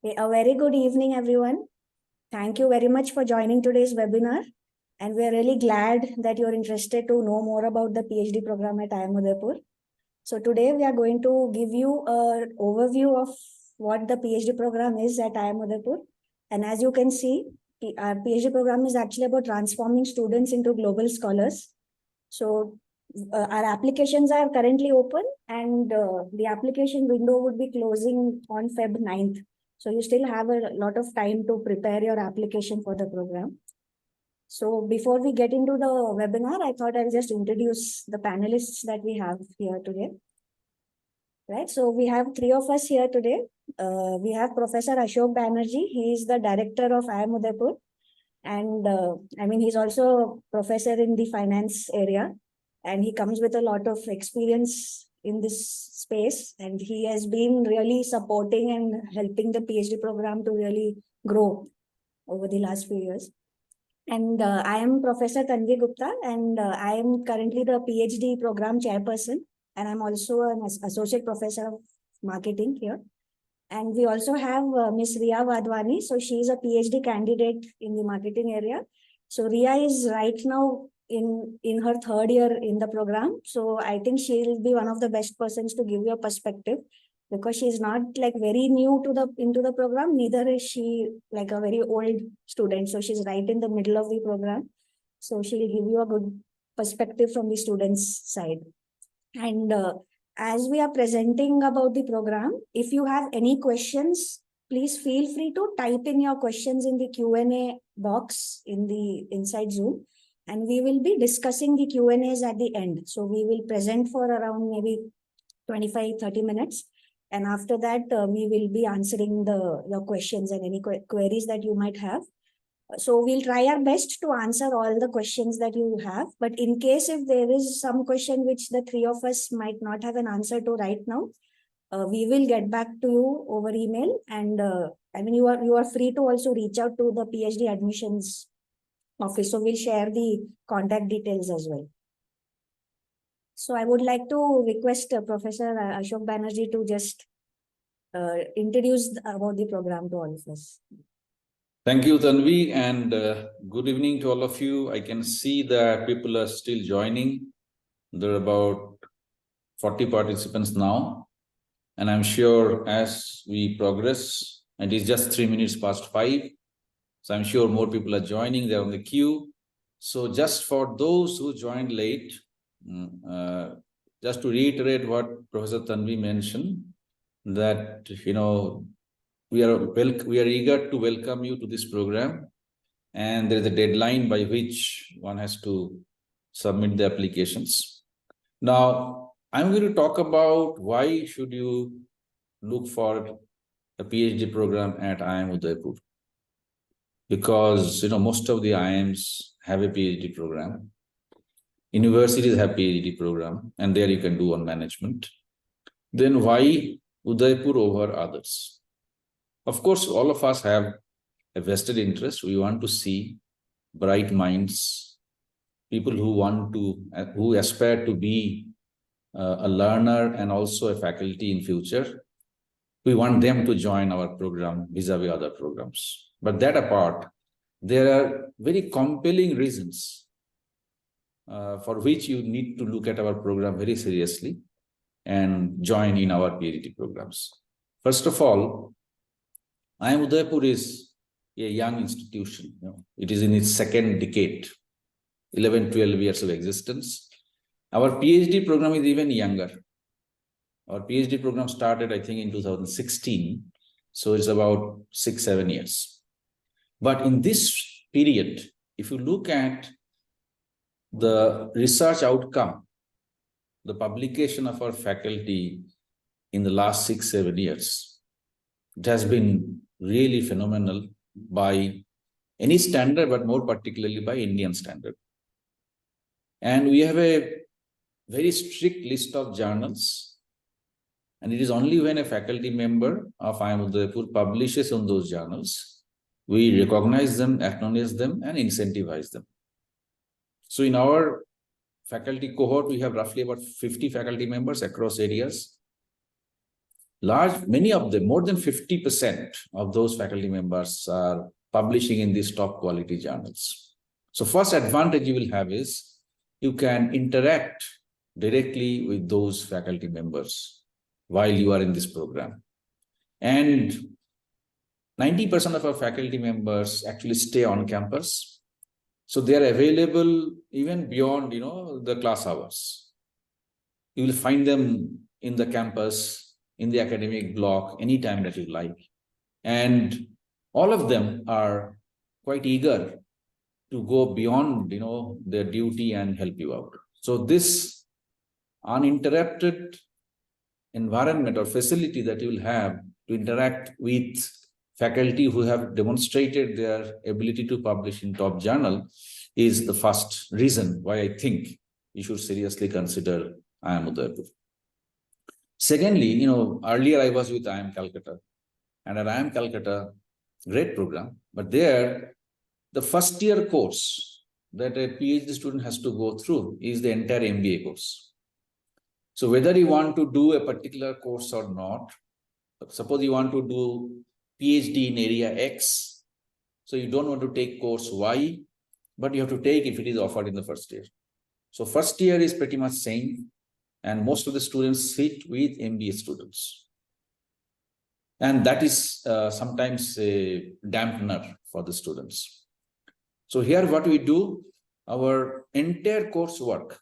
A very good evening, everyone. Thank you very much for joining today's webinar. And we are really glad that you're interested to know more about the PhD program at IIM Udaipur. So today we are going to give you an overview of what the PhD program is at IIM Udaipur. And as you can see, our PhD program is actually about transforming students into global scholars. So our applications are currently open, and the application window would be closing on Feb 9th. So you still have a lot of time to prepare your application for the program. So before we get into the webinar, I thought I'll just introduce the panelists that we have here today. Right, so we have three of us here today. We have Professor Ashok Banerjee. He is the director of IIM Udaipur. And he's also a professor in the finance area. And he comes with a lot of experience in this space. And he has been really supporting and helping the PhD program to really grow over the last few years. And I am Professor Tanvi Gupta, and I am currently the PhD program chairperson. And I'm also an associate professor of marketing here. And we also have Miss Ria Wadhwani. So she is a PhD candidate in the marketing area. So Ria is right now in her third year in the program. So I think she will be one of the best persons to give you a perspective, because she is not like very new to into the program. Neither is she like a very old student. So she's right in the middle of the program. So she will give you a good perspective from the students' side. And as we are presenting about the program, if you have any questions, please feel free to type in your questions in the Q&A box inside Zoom. And we will be discussing the Q&As at the end. So we will present for around maybe 25-30 minutes. And after that, we will be answering your questions and any queries that you might have. So we'll try our best to answer all the questions that you have. But in case if there is some question which the three of us might not have an answer to right now, we will get back to you over email. And you are free to also reach out to the PhD admissions office. So we'll share the contact details as well. So I would like to request Professor Ashok Banerjee to just introduce about the program to all of us. Thank you, Tanvi, and good evening to all of you. I can see that people are still joining. There are about 40 participants now, and I'm sure as we progress, and it's just 3 minutes past 5, so I'm sure more people are joining. They're on the queue. So just for those who joined late, just to reiterate what Professor Tanvi mentioned, that we are eager to welcome you to this program, and there is a deadline by which one has to submit the applications. Now, I'm going to talk about why should you look for a PhD program at IIM Udaipur. Because most of the IIMs have a PhD program. Universities have PhD program, and there you can do on management. Then why Udaipur over others? Of course, all of us have a vested interest. We want to see bright minds, people who aspire to be a learner and also a faculty in future. We want them to join our program vis-a-vis other programs. But that apart, there are very compelling reasons for which you need to look at our program very seriously and join in our PhD programs. First of all, IIM Udaipur is a young institution. It is in its second decade, 11-12 years of existence. Our PhD program is even younger. Our PhD program started, I think, in 2016. So it's about 6-7 years. But in this period, if you look at the research outcome, the publication of our faculty in the last 6-7 years, it has been really phenomenal by any standard, but more particularly by Indian standard. And we have a very strict list of journals. And it is only when a faculty member of IIM Udaipur publishes on those journals, we recognize them, acknowledge them, and incentivize them. So in our faculty cohort, we have roughly about 50 faculty members across areas. many of them, more than 50% of those faculty members are publishing in these top quality journals. So first advantage you will have is you can interact directly with those faculty members while you are in this program. And 90% of our faculty members actually stay on campus. So they are available even beyond, the class hours. You will find them in the campus, in the academic block, anytime that you like. And all of them are quite eager to go beyond, their duty and help you out. So this uninterrupted environment or facility that you will have to interact with faculty who have demonstrated their ability to publish in top journal is the first reason why I think you should seriously consider IIM Udaipur. Secondly, earlier I was with IIM Calcutta, and at IIM Calcutta, great program, but there, the first year course that a PhD student has to go through is the entire MBA course. So whether you want to do a particular course or not, suppose you want to do PhD in area X, so you don't want to take course Y, but you have to take if it is offered in the first year. So first year is pretty much same, and most of the students sit with MBA students. And that is sometimes a dampener for the students. So here what we do, our entire coursework,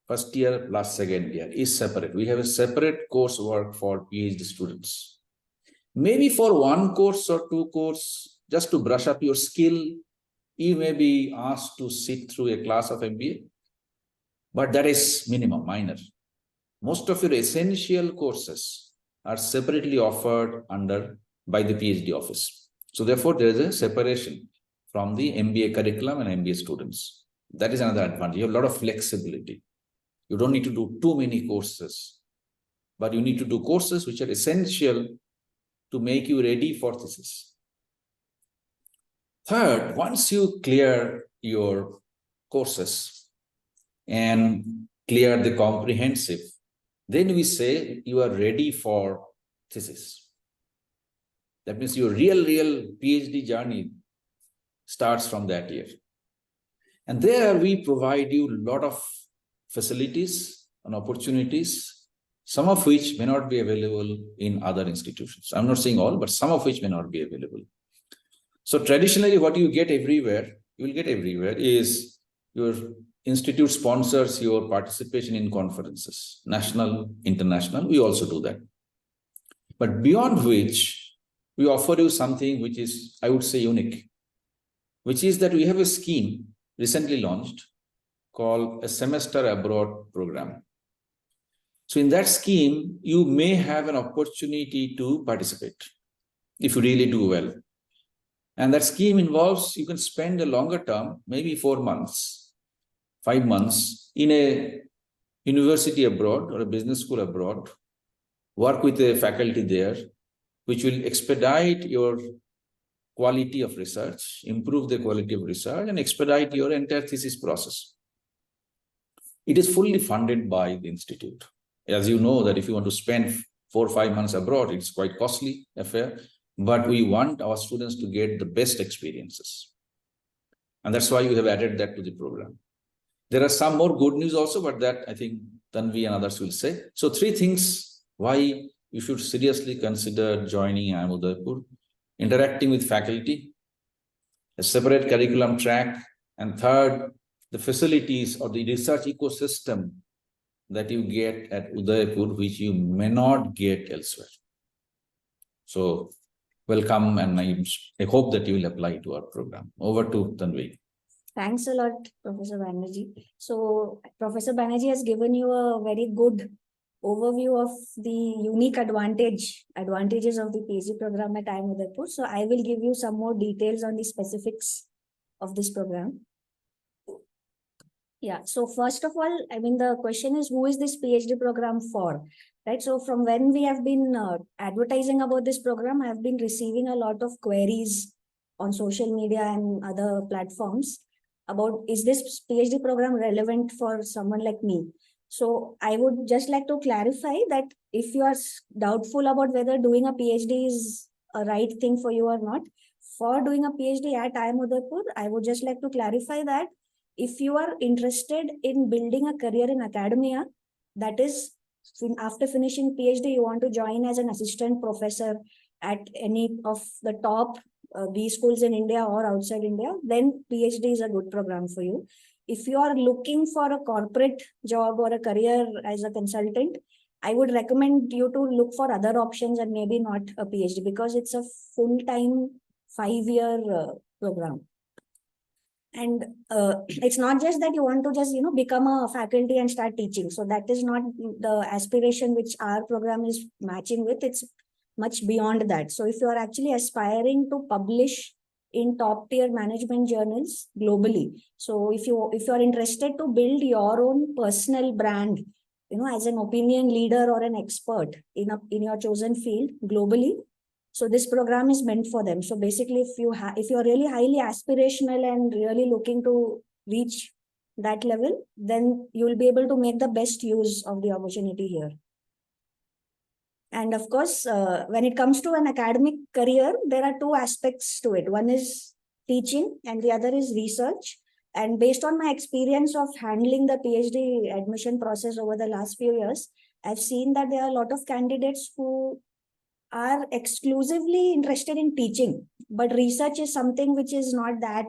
first year plus second year, is separate. We have a separate coursework for PhD students. Maybe for one course or two courses, just to brush up your skill, you may be asked to sit through a class of MBA, but that is minimum, minor. Most of your essential courses are separately offered by the PhD office. So therefore, there is a separation from the MBA curriculum and MBA students. That is another advantage. You have a lot of flexibility. You don't need to do too many courses, but you need to do courses which are essential to make you ready for thesis. Third, once you clear your courses and clear the comprehensive, then we say you are ready for thesis. That means your real PhD journey starts from that year. And there we provide you a lot of facilities and opportunities, some of which may not be available in other institutions. I'm not saying all, but some of which may not be available. So traditionally, what you get everywhere, is your institute sponsors your participation in conferences, national, international. We also do that. But beyond which, we offer you something which is, I would say, unique, which is that we have a scheme recently launched called a semester abroad program. So in that scheme, you may have an opportunity to participate if you really do well. And that scheme involves, you can spend a longer term, maybe 4 months, 5 months in a university abroad or a business school abroad, work with a faculty there, which will expedite your quality of research, improve the quality of research, and expedite your entire thesis process. It is fully funded by the institute. As you know, that if you want to spend 4 or 5 months abroad, it's quite costly affair, but we want our students to get the best experiences. And that's why we have added that to the program. There are some more good news also, but that I think Tanvi and others will say. So 3 things why you should seriously consider joining IIM Udaipur: interacting with faculty, a separate curriculum track, and third, the facilities or the research ecosystem that you get at Udaipur, which you may not get elsewhere. So welcome, and I hope that you will apply to our program. Over to Tanvi. Thanks a lot, Professor Banerjee. So Professor Banerjee has given you a very good overview of the unique advantages of the PhD program at IIM Udaipur. So I will give you some more details on the specifics of this program. Yeah, so first of all, I mean, the question is, who is this PhD program for? Right. So from when we have been advertising about this program, I have been receiving a lot of queries on social media and other platforms about, is this PhD program relevant for someone like me? So I would just like to clarify that if you are doubtful about whether doing a PhD is a right thing for you or not, for doing a PhD at IIM Udaipur, I would just like to clarify that if you are interested in building a career in academia, that is, after finishing PhD, you want to join as an assistant professor at any of the top B schools in India or outside India, then PhD is a good program for you. If you are looking for a corporate job or a career as a consultant, I would recommend you to look for other options and maybe not a PhD, because it's a full-time 5-year program. And it's not just that you want to just become a faculty and start teaching. So that is not the aspiration which our program is matching with. It's much beyond that. So if you are actually aspiring to publish in top tier management journals globally, so if you are interested to build your own personal brand, as an opinion leader or an expert in your chosen field globally, so this program is meant for them. So basically, if you're really highly aspirational and really looking to reach that level, then you will be able to make the best use of the opportunity here. And of course, when it comes to an academic career, there are two aspects to it. One is teaching and the other is research. And based on my experience of handling the PhD admission process over the last few years, I've seen that there are a lot of candidates who are exclusively interested in teaching, but research is something which is not that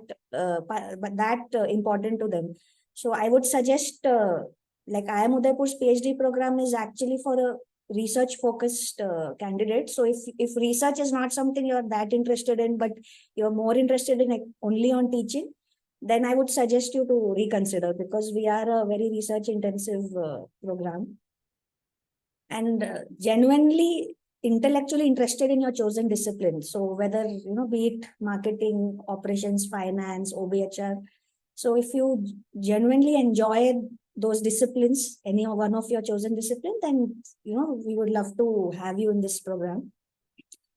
important to them. So I would suggest like IIM Udaipur's PhD program is actually for a research focused candidate. So if research is not something you're that interested in, but you're more interested in only on teaching, then I would suggest you to reconsider, because we are a very research intensive program. And genuinely intellectually interested in your chosen discipline. So whether, be it marketing, operations, finance, OBHR. So if you genuinely enjoy those disciplines, any one of your chosen discipline, then, we would love to have you in this program.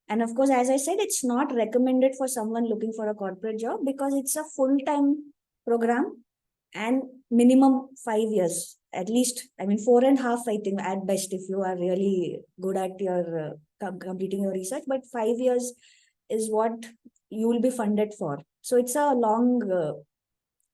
And of course, as I said, it's not recommended for someone looking for a corporate job, because it's a full-time program and minimum 5 years, at least, 4.5, I think, at best, if you are really good at your completing your research, but 5 years is what you will be funded for. So it's a long,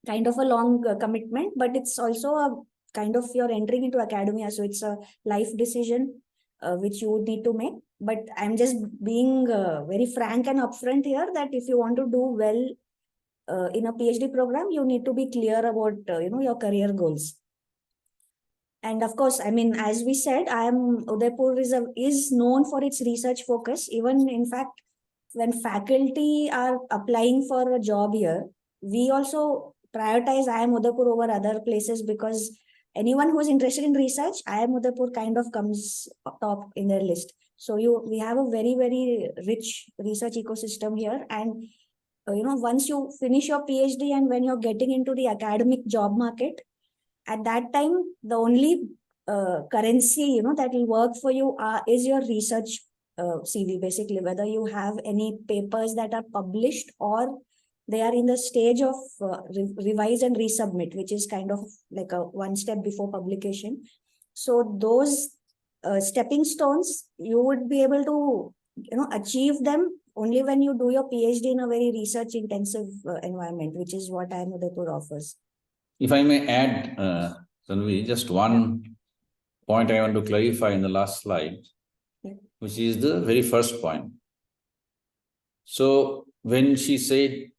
kind of a long commitment, but it's also a kind of you're entering into academia. So it's a life decision which you would need to make. But I'm just being very frank and upfront here that if you want to do well in a PhD program, you need to be clear about, your career goals. And of course, as we said, IIM Udaipur is known for its research focus. Even in fact, when faculty are applying for a job here, we also prioritize IIM Udaipur over other places, because anyone who is interested in research, IIM Udaipur kind of comes top in their list. So we have a very, very rich research ecosystem here. And once you finish your PhD and when you're getting into the academic job market, at that time, the only currency, that will work for you is your research CV, basically, whether you have any papers that are published or they are in the stage of revise and resubmit, which is kind of like a one step before publication. So those stepping stones, you would be able to, achieve them only when you do your PhD in a very research intensive environment, which is what IIM Udaipur offers. If I may add, Tanvi, just one point I want to clarify in the last slide, which is the very first point. So when she said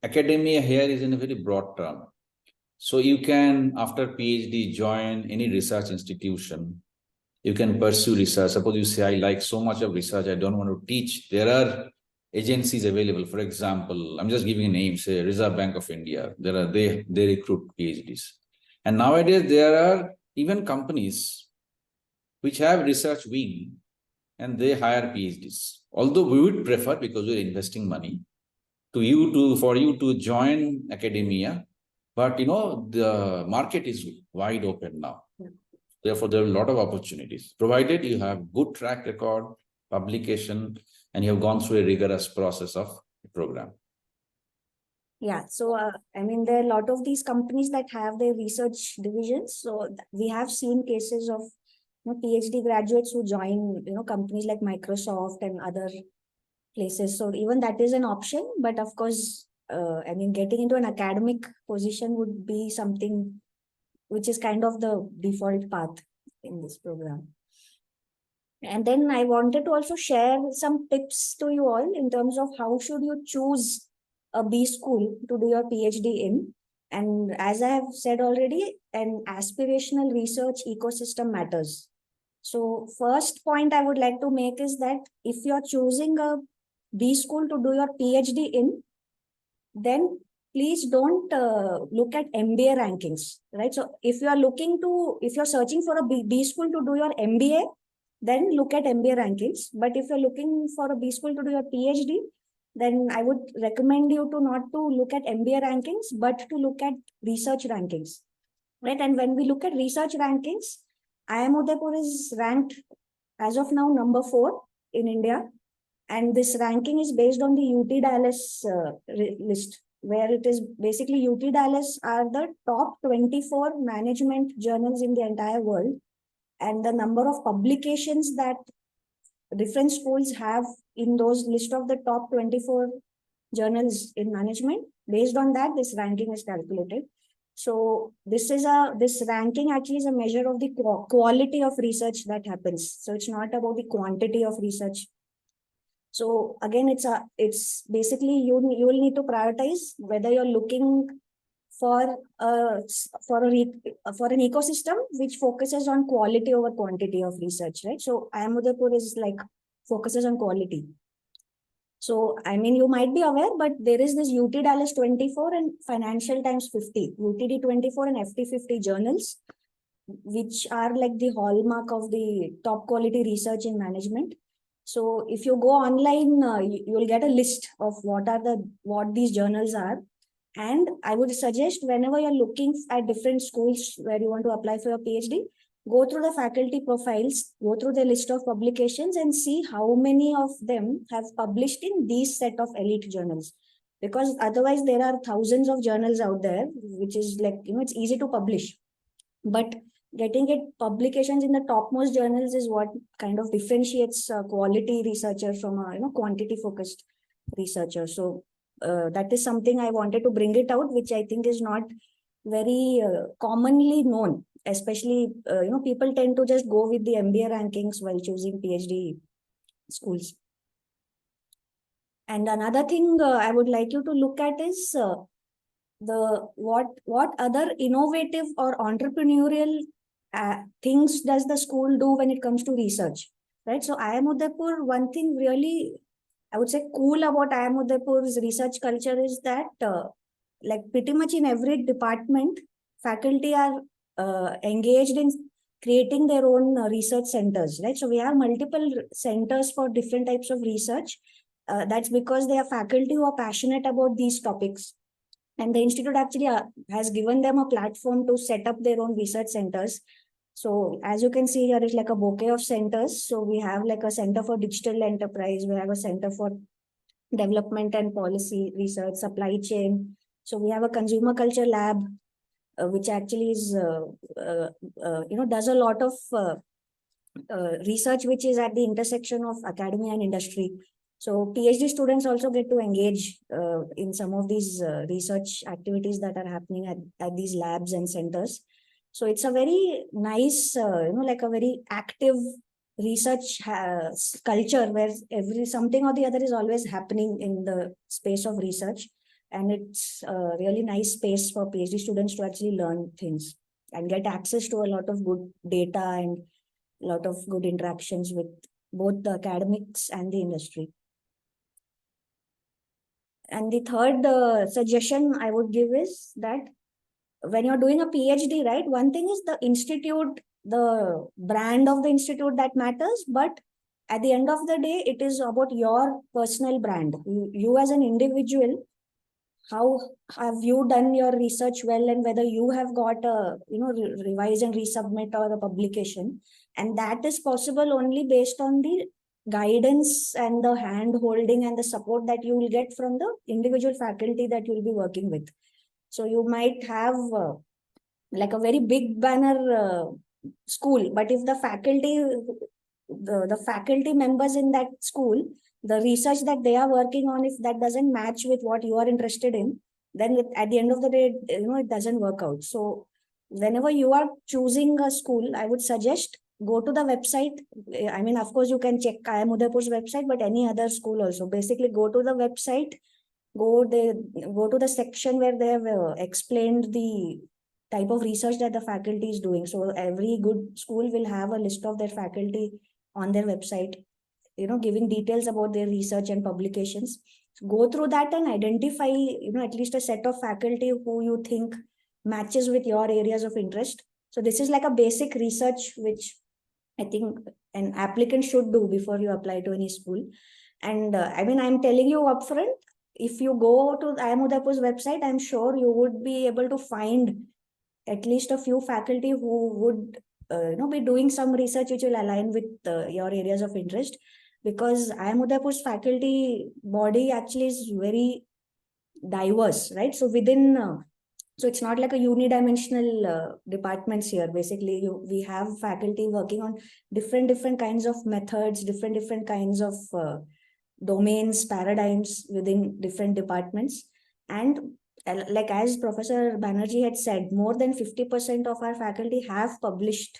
academia here is in a very broad term. So you can, after PhD, join any research institution. You can pursue research. Suppose you say, I like so much of research, I don't want to teach. There are agencies available. For example, I'm just giving a name, say Reserve Bank of India. They recruit PhDs. And nowadays there are even companies which have research wing and they hire PhDs. Although we would prefer, because we're investing money, for you to join academia, but the market is wide open now. Therefore, there are a lot of opportunities, provided you have good track record, publication, and you have gone through a rigorous process of the program. Yeah, so I mean, there are a lot of these companies that have their research divisions. So we have seen cases of PhD graduates who join companies like Microsoft and other places. So even that is an option. But of course, I mean, getting into an academic position would be something which is kind of the default path in this program. And then I wanted to also share some tips to you all in terms of how should you choose a B school to do your PhD in. And as I have said already, an aspirational research ecosystem matters. So first point I would like to make is that if you're choosing a B school to do your PhD in, then please don't look at MBA rankings, right? So if you're searching for a B school to do your MBA, then look at MBA rankings. But if you're looking for a B school to do your PhD, then I would recommend you to not to look at MBA rankings, but to look at research rankings, right? And when we look at research rankings, IIM Udaipur is ranked as of now number 4 in India, and this ranking is based on the UT Dallas list, where it is basically UT Dallas are the top 24 management journals in the entire world. And the number of publications that different schools have in those list of the top 24 journals in management, based on that, this ranking is calculated. So this ranking actually is a measure of the quality of research that happens. So it's not about the quantity of research. So again, it's basically you will need to prioritize whether you're looking for a for an ecosystem which focuses on quality over quantity of research, right? So IIM Udaipur is like focuses on quality. So I mean, you might be aware, but there is this UT Dallas 24 and Financial Times 50, UTD 24 and FT 50 journals, which are like the hallmark of the top quality research in management. So if you go online, you will get a list of what these journals are. And I would suggest whenever you're looking at different schools where you want to apply for your PhD, go through the faculty profiles, go through the list of publications and see how many of them have published in these set of elite journals. Because otherwise there are thousands of journals out there, which is like, it's easy to publish. But getting it publications in the topmost journals is what kind of differentiates a quality researcher from a quantity focused researcher. So that is something I wanted to bring it out, which I think is not very commonly known. Especially people tend to just go with the MBA rankings while choosing PhD schools. And another thing I would like you to look at is what other innovative or entrepreneurial things does the school do when it comes to research, right? So IIM Udaipur, one thing really I would say cool about IIM Udaipur's research culture is that like pretty much in every department, faculty are engaged in creating their own research centers, right? So we have multiple centers for different types of research. That's because they are faculty who are passionate about these topics. And the institute actually has given them a platform to set up their own research centers. So as you can see here, it's like a bouquet of centers. So we have like a center for digital enterprise. We have a center for development and policy research, supply chain. So we have a consumer culture lab, which actually is, does a lot of research, which is at the intersection of academia and industry. So PhD students also get to engage in some of these research activities that are happening at these labs and centers. So it's a very nice, like a very active research culture where something or the other is always happening in the space of research. And it's a really nice space for PhD students to actually learn things and get access to a lot of good data and a lot of good interactions with both the academics and the industry. And the third suggestion I would give is that when you're doing a PhD, right, one thing is the institute, the brand of the institute that matters, but at the end of the day, it is about your personal brand. You as an individual, how have you done your research well, and whether you have got a revise and resubmit or a publication. And that is possible only based on the guidance and the hand holding and the support that you will get from the individual faculty that you'll be working with. So you might have like a very big banner school, but if the faculty, the faculty members in that school, the research that they are working on, if that doesn't match with what you are interested in, then at the end of the day, it doesn't work out. So whenever you are choosing a school, I would suggest go to the website. I mean, of course, you can check IIM Udaipur's website, but any other school also. Basically, go to the website, go to the section where they have explained the type of research that the faculty is doing. So every good school will have a list of their faculty on their website, giving details about their research and publications. So go through that and identify, at least a set of faculty who you think matches with your areas of interest. So this is like a basic research, which I think an applicant should do before you apply to any school. And I mean, I'm telling you upfront, if you go to IIM Udaipur's website, I'm sure you would be able to find at least a few faculty who would be doing some research which will align with your areas of interest, because IIM Udaipur's faculty body actually is very diverse, right? So within so it's not like a unidimensional departments here. Basically, we have faculty working on different kinds of methods, different kinds of domains, paradigms within different departments. And like as Professor Banerjee had said, more than 50% of our faculty have published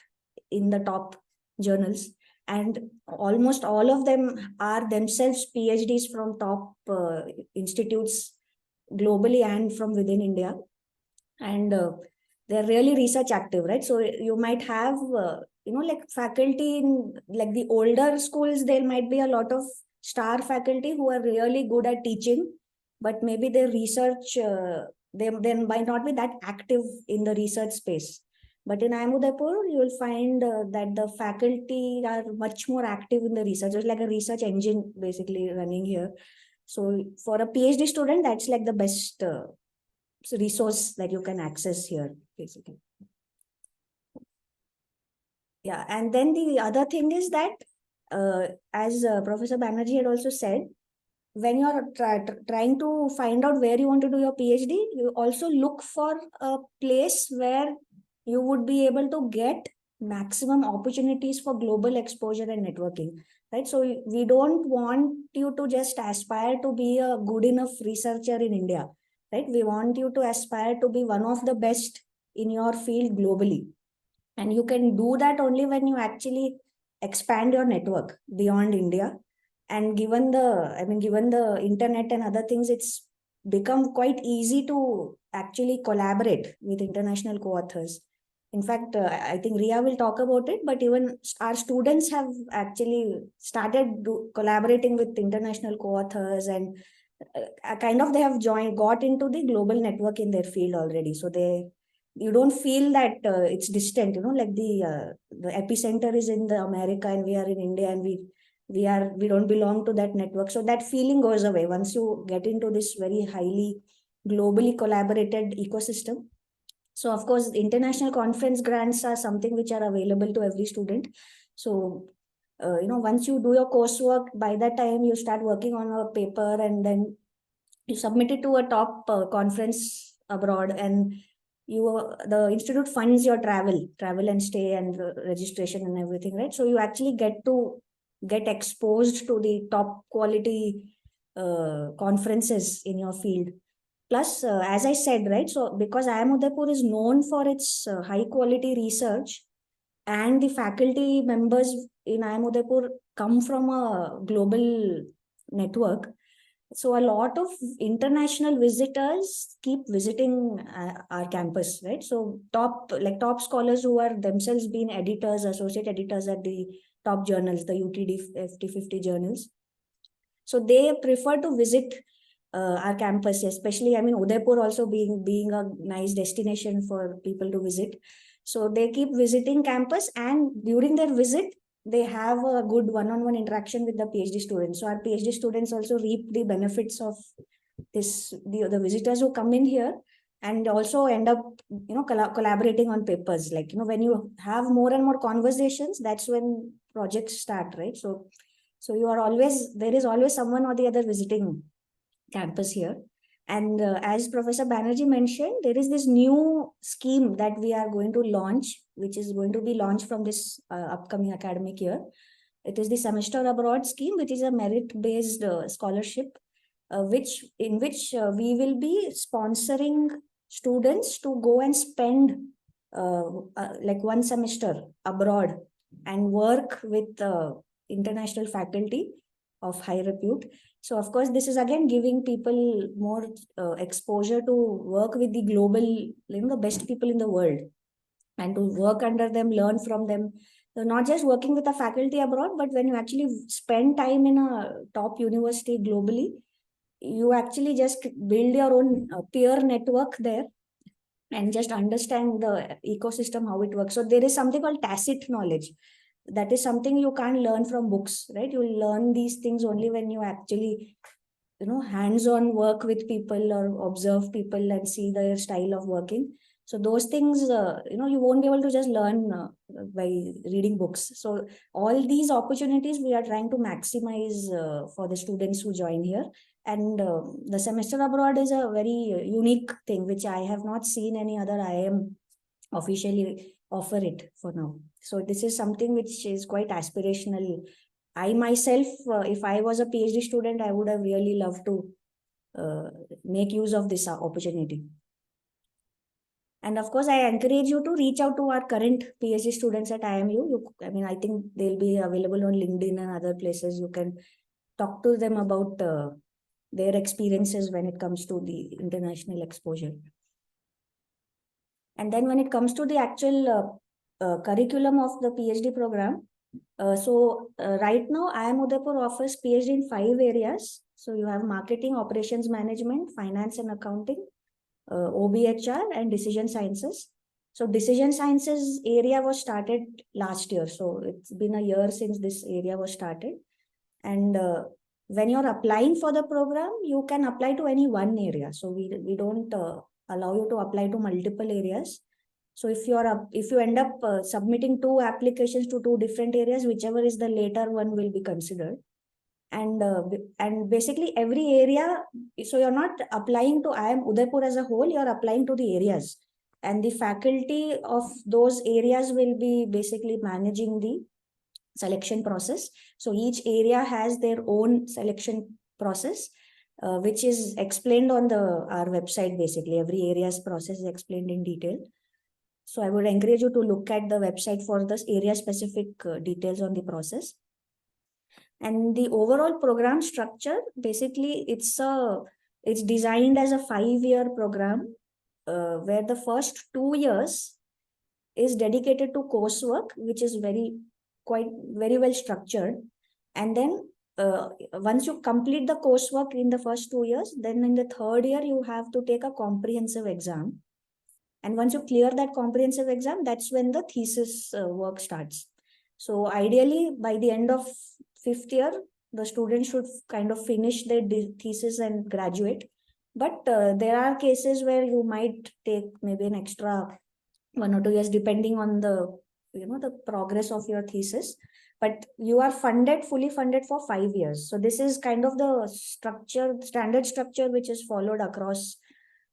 in the top journals, and almost all of them are themselves PhDs from top institutes globally and from within India. And they're really research active, right? So you might have like faculty in like the older schools, there might be a lot of star faculty who are really good at teaching, but maybe their research they might not be that active in the research space. But in IIM Udaipur, you will find that the faculty are much more active in the research. It's like a research engine basically running here. So for a PhD student, that's like the best resource that you can access here, basically. Yeah, and then the other thing is that, as Professor Banerjee had also said, when you're trying to find out where you want to do your PhD, you also look for a place where you would be able to get maximum opportunities for global exposure and networking, right? So we don't want you to just aspire to be a good enough researcher in India, right? We want you to aspire to be one of the best in your field globally. And you can do that only when you actually expand your network beyond India. And given the internet and other things, it's become quite easy to actually collaborate with international co-authors. In fact, I think Ria will talk about it, but even our students have actually started collaborating with international co-authors, and kind of they have got into the global network in their field already. So you don't feel that it's distant, like the epicenter is in the America and we are in India, and we don't belong to that network. So that feeling goes away once you get into this very highly globally collaborated ecosystem. So of course, international conference grants are something which are available to every student. So once you do your coursework, by that time you start working on a paper, and then you submit it to a top conference abroad, and the institute funds your travel and stay and registration and everything, right? So you actually get exposed to the top quality conferences in your field. Plus, as I said, right, so because IIM Udaipur is known for its high quality research, and the faculty members in IIM Udaipur come from a global network, so a lot of international visitors keep visiting our campus, right? So top scholars who are themselves been editors, associate editors at the top journals, the UTD FT50 journals. So they prefer to visit our campus, especially, I mean, Udaipur also being a nice destination for people to visit. So they keep visiting campus, and during their visit, they have a good one-on-one interaction with the PhD students. So our PhD students also reap the benefits of this, the visitors who come in here, and also end up, collaborating on papers. Like, when you have more and more conversations, that's when projects start, right? So So there is always someone or the other visiting campus here. And as Professor Banerjee mentioned, there is this new scheme that we are going to launch, which is going to be launched from this upcoming academic year. It is the semester abroad scheme, which is a merit-based scholarship, in which we will be sponsoring students to go and spend like one semester abroad and work with international faculty of high repute. So of course, this is again giving people more exposure to work with the global, the best people in the world, and to work under them, learn from them. So not just working with a faculty abroad, but when you actually spend time in a top university globally, you actually just build your own peer network there and just understand the ecosystem, how it works. So there is something called tacit knowledge. That is something you can't learn from books, right? You learn these things only when you actually, hands-on work with people or observe people and see their style of working. So those things, you won't be able to just learn by reading books. So all these opportunities we are trying to maximize for the students who join here. And the semester abroad is a very unique thing, which I have not seen any other IIM officially offer it for now. So this is something which is quite aspirational. I myself, if I was a PhD student, I would have really loved to make use of this opportunity. And of course, I encourage you to reach out to our current PhD students at IIMU. I think they'll be available on LinkedIn and other places. You can talk to them about their experiences when it comes to the international exposure. And then when it comes to the actual curriculum of the PhD program, right now, IIM Udaipur offers PhD in 5 areas. So you have marketing, operations management, finance and accounting, OBHR, and decision sciences. So decision sciences area was started last year. So it's been a year since this area was started. And when you're applying for the program, you can apply to any one area. So we don't allow you to apply to multiple areas. So if you end up submitting 2 applications to 2 different areas, whichever is the later one will be considered. And basically every area, so you're not applying to IIM Udaipur as a whole, you're applying to the areas. And the faculty of those areas will be basically managing the selection process. So each area has their own selection process, which is explained on our website. Basically, every area's process is explained in detail. So I would encourage you to look at the website for this area-specific details on the process. And the overall program structure, basically, it's designed as a 5-year program, where the first 2 years is dedicated to coursework, which is very well structured. And then once you complete the coursework in the first 2 years, then in the 3rd year, you have to take a comprehensive exam. And once you clear that comprehensive exam, that's when the thesis work starts. So ideally, by the end of 5th year, the students should kind of finish their thesis and graduate. But there are cases where you might take maybe an extra 1 or 2 years, depending on the progress of your thesis. But you are fully funded for 5 years. So this is kind of the standard structure, which is followed across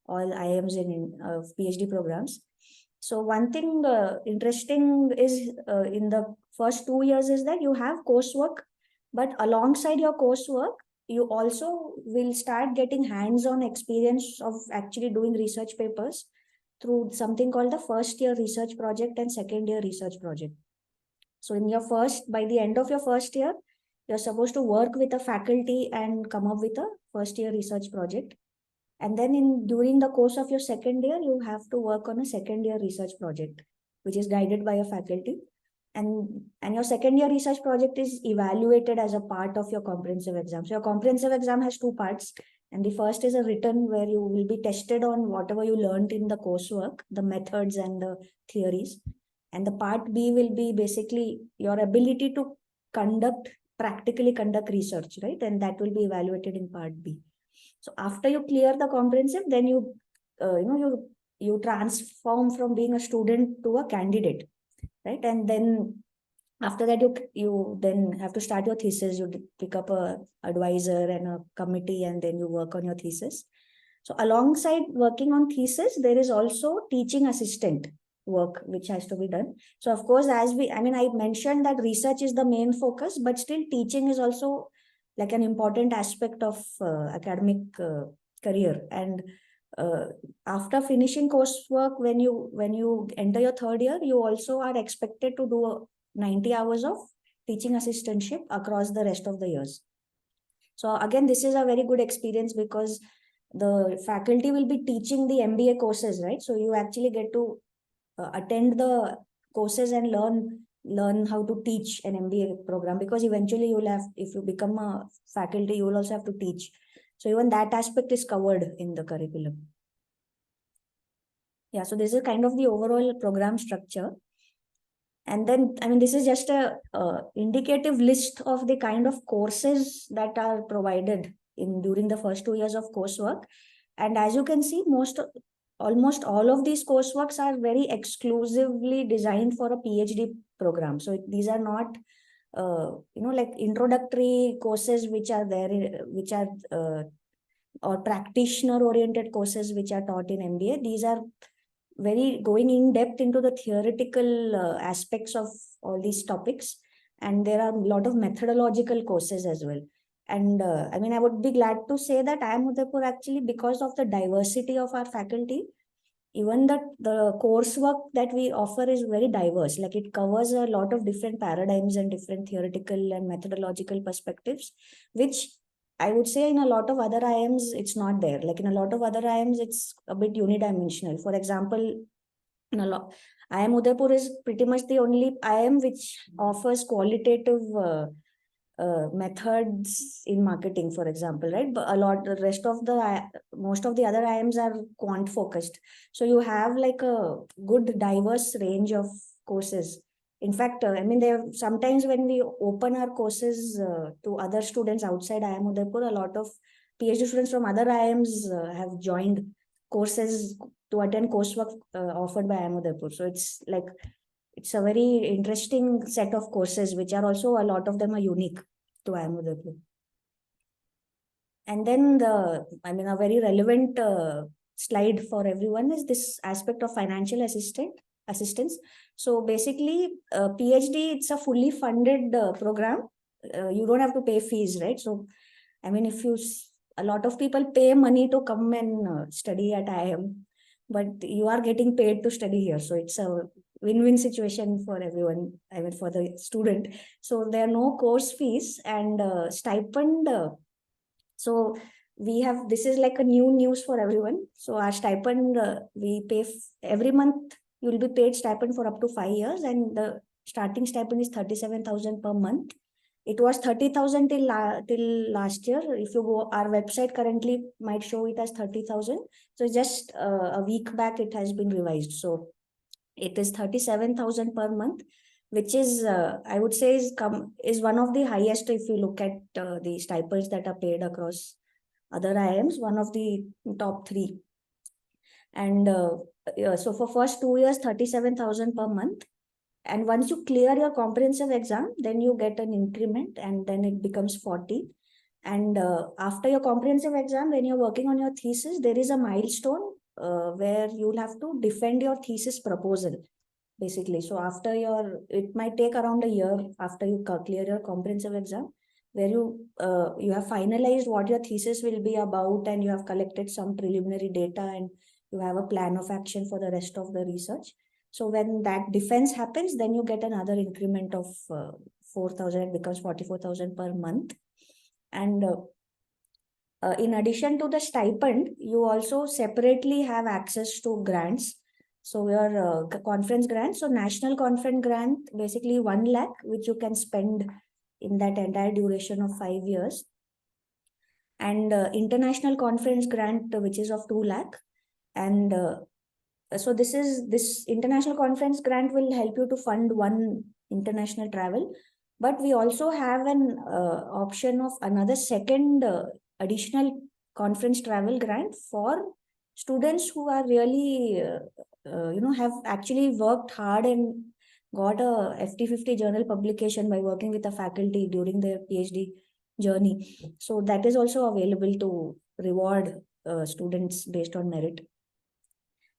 all IIMs in PhD programs. So one thing interesting is in the first 2 years is that you have coursework, but alongside your coursework, you also will start getting hands-on experience of actually doing research papers through something called the first year research project and second year research project. So by the end of your first year, you're supposed to work with a faculty and come up with a first year research project. And then during the course of your second year, you have to work on a second year research project, which is guided by a faculty. And your second year research project is evaluated as a part of your comprehensive exam. So your comprehensive exam has 2 parts. And the first is a written, where you will be tested on whatever you learned in the coursework, the methods and the theories. And the part B will be basically your ability to practically conduct research, right? And that will be evaluated in part B. So after you clear the comprehensive, then you transform from being a student to a candidate, right? And then After that, you then have to start your thesis. You pick up a advisor and a committee, and then you work on your thesis. So alongside working on thesis, there is also teaching assistant work which has to be done. So of course, I mentioned that research is the main focus, but still teaching is also like an important aspect of academic career. And uh, after finishing coursework, when you enter your third year, you also are expected to do 90 hours of teaching assistantship across the rest of the years. So again, this is a very good experience because the faculty will be teaching the MBA courses, right? So you actually get to attend the courses and learn how to teach an MBA program, because eventually you will have, if you become a faculty, you will also have to teach. So even that aspect is covered in the curriculum. Yeah, so this is kind of the overall program structure. And then, this is just a indicative list of the kind of courses that are provided during the first 2 years of coursework. And as you can see, almost all of these courseworks are very exclusively designed for a PhD program. So these are not, like introductory courses which are there, which are or practitioner-oriented courses which are taught in MBA. These are very going in depth into the theoretical aspects of all these topics, and there are a lot of methodological courses as well. And I would be glad to say that IIM Udaipur, actually, because of the diversity of our faculty, even the coursework that we offer is very diverse. Like, it covers a lot of different paradigms and different theoretical and methodological perspectives, which I would say in a lot of other IIMs, it's not there. Like, in a lot of other IIMs, it's a bit unidimensional. For example, in a lot, IIM Udaipur is pretty much the only IIM which offers qualitative methods in marketing, for example, right? But most of the other IIMs are quant focused. So you have like a good diverse range of courses. In fact, sometimes when we open our courses to other students outside IIM Udaipur, a lot of PhD students from other IIMs have joined courses to attend coursework offered by IIM Udaipur. So it's a very interesting set of courses, which are also, a lot of them are unique to IIM Udaipur. And then a very relevant slide for everyone is this aspect of financial assistance. So basically, PhD, it's a fully funded program. You don't have to pay fees, right? So, a lot of people pay money to come and study at IIM, but you are getting paid to study here. So it's a win-win situation for everyone, for the student. So there are no course fees and stipend. So this is like a new news for everyone. So our stipend, we pay every month, you will be paid stipend for up to 5 years, and the starting stipend is 37,000 per month. It was 30,000 till last year. If you go, our website currently might show it as 30,000. So just a week back, it has been revised. So it is 37,000 per month, which is, I would say, is one of the highest if you look at the stipends that are paid across other IIMs, one of the top three. And so for first 2 years, 37,000 per month. And once you clear your comprehensive exam, then you get an increment, and then it becomes 40. And after your comprehensive exam, when you're working on your thesis, there is a milestone where you'll have to defend your thesis proposal, basically. So it might take around a year after you clear your comprehensive exam, where you have finalized what your thesis will be about, and you have collected some preliminary data, and you have a plan of action for the rest of the research. So when that defense happens, then you get another increment of 4,000, it becomes 44,000 per month. And in addition to the stipend, you also separately have access to grants. So your conference grant, so national conference grant, basically 1 lakh, which you can spend in that entire duration of 5 years. And international conference grant, which is of 2 lakh. And so this international conference grant will help you to fund one international travel. But we also have an option of another second additional conference travel grant for students who are really, have actually worked hard and got a FT50 journal publication by working with a faculty during their PhD journey. So that is also available to reward students based on merit.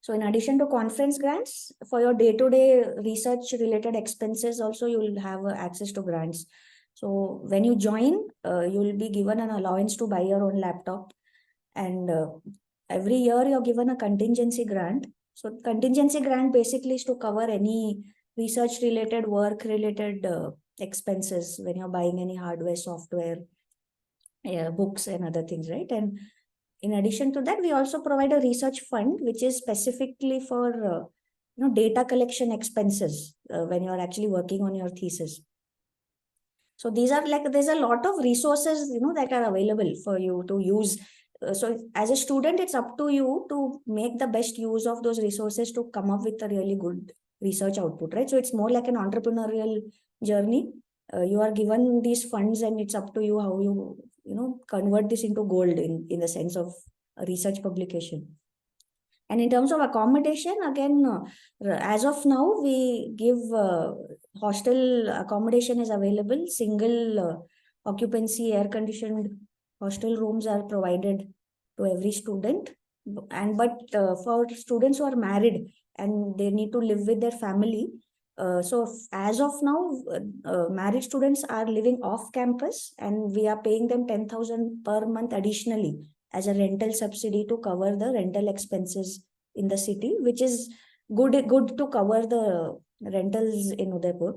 So in addition to conference grants, for your day-to-day research related expenses also, you will have access to grants. So when you join, you will be given an allowance to buy your own laptop. And every year you're given a contingency grant. So contingency grant basically is to cover any research related, work related expenses when you're buying any hardware, software, books and other things, right? And in addition to that, we also provide a research fund, which is specifically for data collection expenses when you're actually working on your thesis. So these are like, there's a lot of resources, that are available for you to use. So as a student, it's up to you to make the best use of those resources to come up with a really good research output, right? So it's more like an entrepreneurial journey. You are given these funds and it's up to you how you, convert this into gold in the sense of a research publication. And in terms of accommodation, again, as of now, we give hostel accommodation is available. Single occupancy, air-conditioned hostel rooms are provided to every student. But for students who are married and they need to live with their family, so as of now, married students are living off campus and we are paying them 10,000 per month additionally as a rental subsidy to cover the rental expenses in the city, which is good to cover the rentals in Udaipur.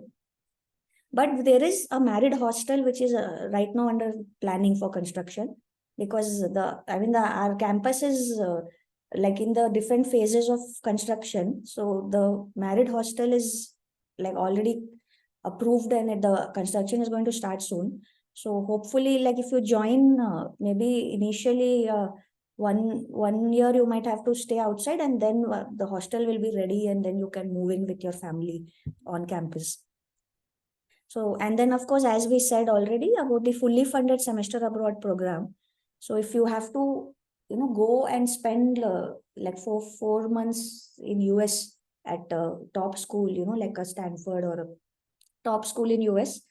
But there is a married hostel which is right now under planning for construction, because our campus is like in the different phases of construction. So the married hostel is like already approved and the construction is going to start soon. So hopefully, like if you join, maybe initially 1 year you might have to stay outside, and then the hostel will be ready, and then you can move in with your family on campus. So, and then of course, as we said already about the fully funded semester abroad program. So if you have to, go and spend like four months in US at a top school, like a Stanford or a top school in US,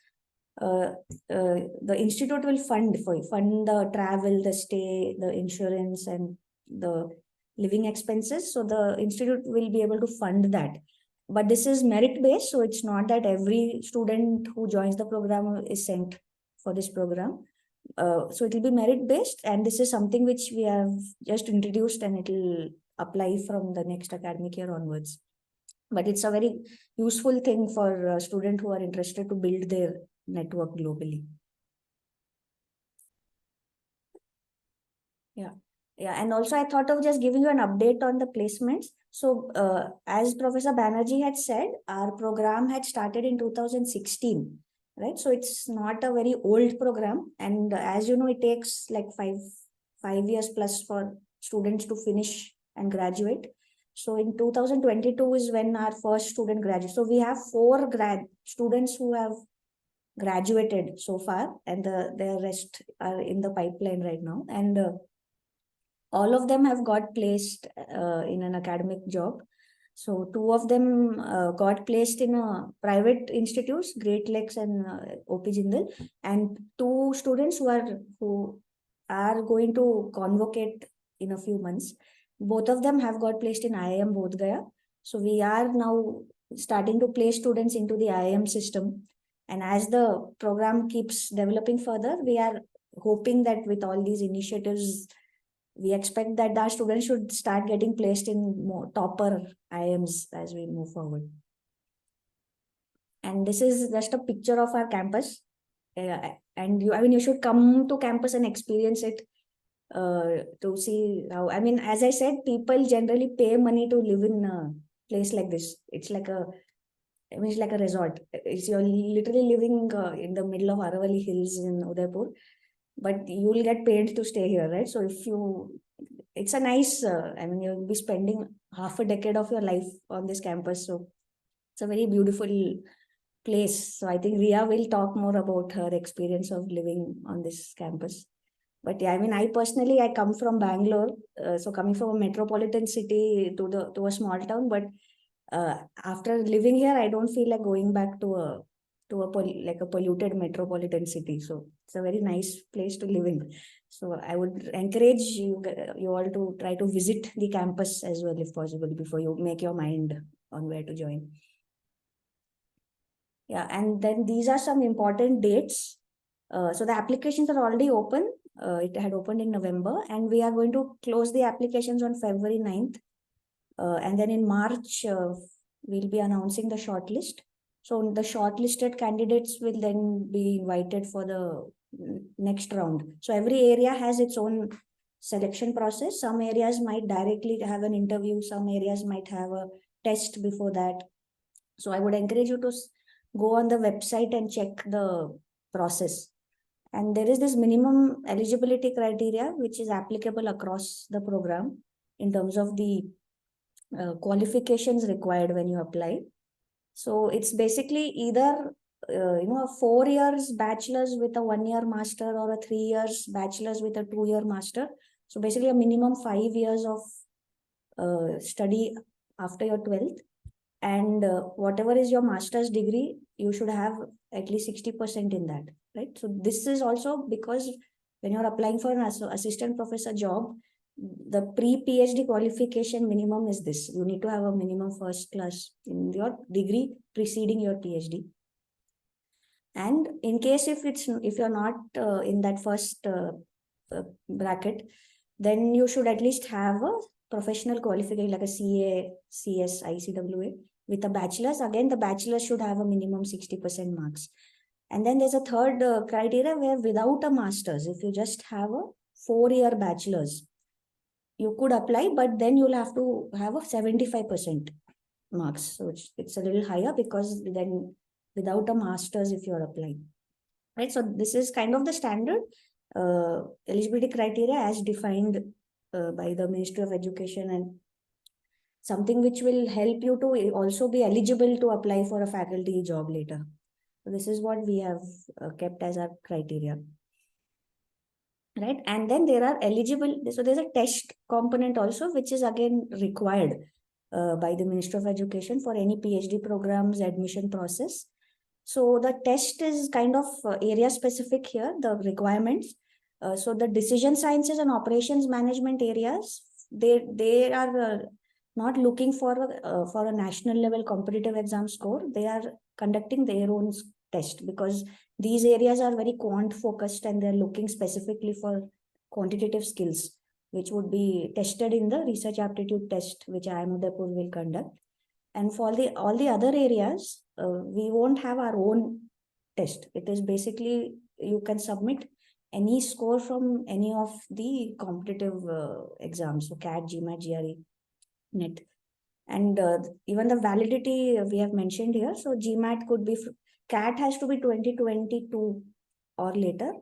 the institute will fund the travel, the stay, the insurance, and the living expenses. So the institute will be able to fund that. But this is merit based, so it's not that every student who joins the program is sent for this program. So it will be merit based, and this is something which we have just introduced, and it will apply from the next academic year onwards. But it's a very useful thing for students who are interested to build their network globally. Yeah. And also I thought of just giving you an update on the placements. So as Professor Banerjee had said, our program had started in 2016, right? So it's not a very old program. And as you know, it takes like five years plus for students to finish and graduate. So in 2022 is when our first student graduated. So we have 4 grad students who have graduated so far, and the rest are in the pipeline right now. And all of them have got placed in an academic job. So 2 of them got placed in a private institutes, Great Lakes and OP Jindal, and 2 students who are going to convocate in a few months. Both of them have got placed in IIM Bodh Gaya. So we are now starting to place students into the IIM system. And as the program keeps developing further, we are hoping that with all these initiatives, we expect that our students should start getting placed in more topper IIMs as we move forward. And this is just a picture of our campus. And you should come to campus and experience it to see how, as I said, people generally pay money to live in a place like this. It's like it's like a resort. You're literally living in the middle of Aravalli Hills in Udaipur, but you will get paid to stay here, right? So it's a nice, you'll be spending half a decade of your life on this campus. So it's a very beautiful place. So I think Ria will talk more about her experience of living on this campus. But yeah, I come from Bangalore. So coming from a metropolitan city to a small town, but After living here, I don't feel like going back to a like a polluted metropolitan city. So it's a very nice place to live in. So I would encourage you all to try to visit the campus as well if possible before you make your mind on where to join. Yeah, and then these are some important dates. So the applications are already open. It had opened in November, and we are going to close the applications on February 9th. And then in March, we'll be announcing the shortlist. So the shortlisted candidates will then be invited for the next round. So every area has its own selection process. Some areas might directly have an interview. Some areas might have a test before that. So I would encourage you to go on the website and check the process. And there is this minimum eligibility criteria, which is applicable across the program in terms of the qualifications required when you apply. So it's basically either a 4 years bachelor's with a 1 year master or a 3 years bachelor's with a 2 year master. So basically a minimum 5 years of study after your 12th. And whatever is your master's degree, you should have at least 60% in that, right? So this is also because when you're applying for an assistant professor job, the pre-PhD qualification minimum is this. You need to have a minimum first class in your degree preceding your PhD. And in case if you're not in that first bracket, then you should at least have a professional qualification like a CA, CS, ICWA with a bachelor's. Again, the bachelor should have a minimum 60% marks. And then there's a third criteria where without a master's, if you just have a 4-year bachelor's, you could apply, but then you'll have to have a 75% marks. So it's a little higher because then without a master's, if you're applying, right? So this is kind of the standard eligibility criteria as defined by the Ministry of Education, and something which will help you to also be eligible to apply for a faculty job later. So this is what we have kept as our criteria. Right. And then there are eligible. So there's a test component also, which is again required by the Ministry of Education for any PhD programs admission process. So the test is kind of area specific here, the requirements. So the decision sciences and operations management areas, they are not looking for a national level competitive exam score. They are conducting their own test because these areas are very quant focused and they're looking specifically for quantitative skills, which would be tested in the research aptitude test, which IIM Udaipur will conduct. And for all the other areas, we won't have our own test. It is basically, you can submit any score from any of the competitive exams, so CAT, GMAT, GRE, NET. And even the validity we have mentioned here. So GMAT could be, CAT has to be 2022 or later,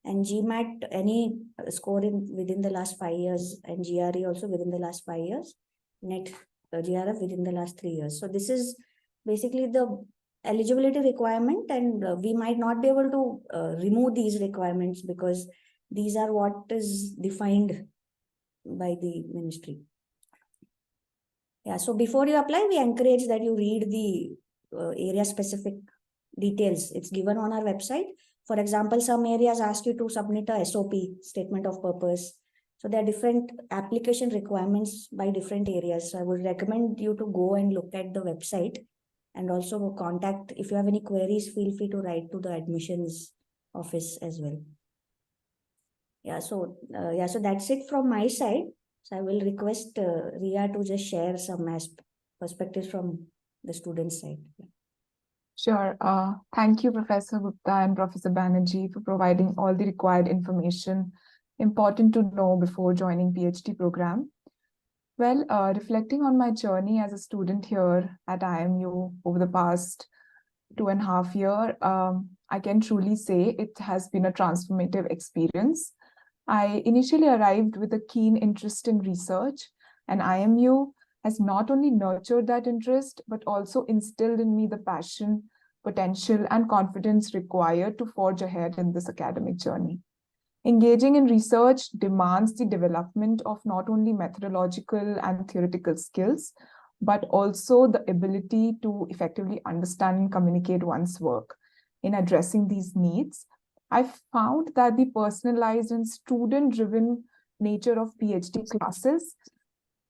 and GMAT any score within the last 5 years, and GRE also within the last 5 years, NET GRF within the last 3 years. So this is basically the eligibility requirement, and we might not be able to remove these requirements because these are what is defined by the ministry. Yeah, so before you apply, we encourage that you read the area specific details. It's given on our website. For example, some areas ask you to submit a SOP, statement of purpose. So there are different application requirements by different areas. So I would recommend you to go and look at the website, and also contact, if you have any queries, feel free to write to the admissions office as well. Yeah, so that's it from my side. So I will request Ria to just share some perspectives from the student side. Sure. Thank you, Professor Gupta and Professor Banerjee, for providing all the required information important to know before joining PhD program. Well, reflecting on my journey as a student here at IIMU over the past 2.5 years, I can truly say it has been a transformative experience. I initially arrived with a keen interest in research, and IIMU has not only nurtured that interest, but also instilled in me the passion, potential, and confidence required to forge ahead in this academic journey. Engaging in research demands the development of not only methodological and theoretical skills, but also the ability to effectively understand and communicate one's work. In addressing these needs, I found that the personalized and student-driven nature of PhD classes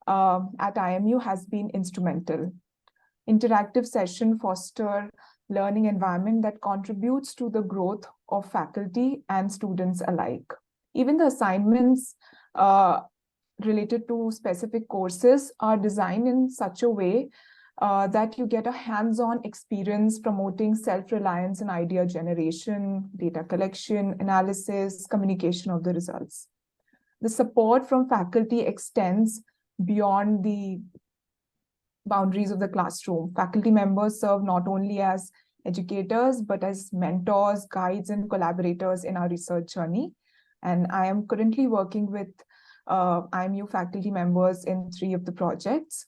at IIMU has been instrumental. Interactive sessions foster learning environment that contributes to the growth of faculty and students alike. Even the assignments related to specific courses are designed in such a way that you get a hands-on experience promoting self-reliance and idea generation, data collection, analysis, communication of the results. The support from faculty extends beyond the boundaries of the classroom. Faculty members serve not only as educators, but as mentors, guides, and collaborators in our research journey. And I am currently working with IIMU faculty members in 3 of the projects.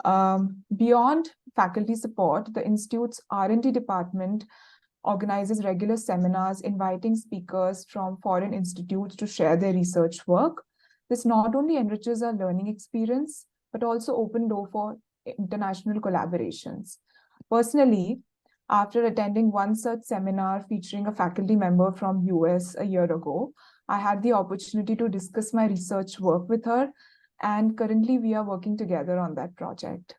Beyond faculty support, the Institute's R&D department organizes regular seminars inviting speakers from foreign institutes to share their research work. This not only enriches our learning experience, but also opens door for international collaborations. Personally, after attending one such seminar featuring a faculty member from US a year ago, I had the opportunity to discuss my research work with her, and currently we are working together on that project.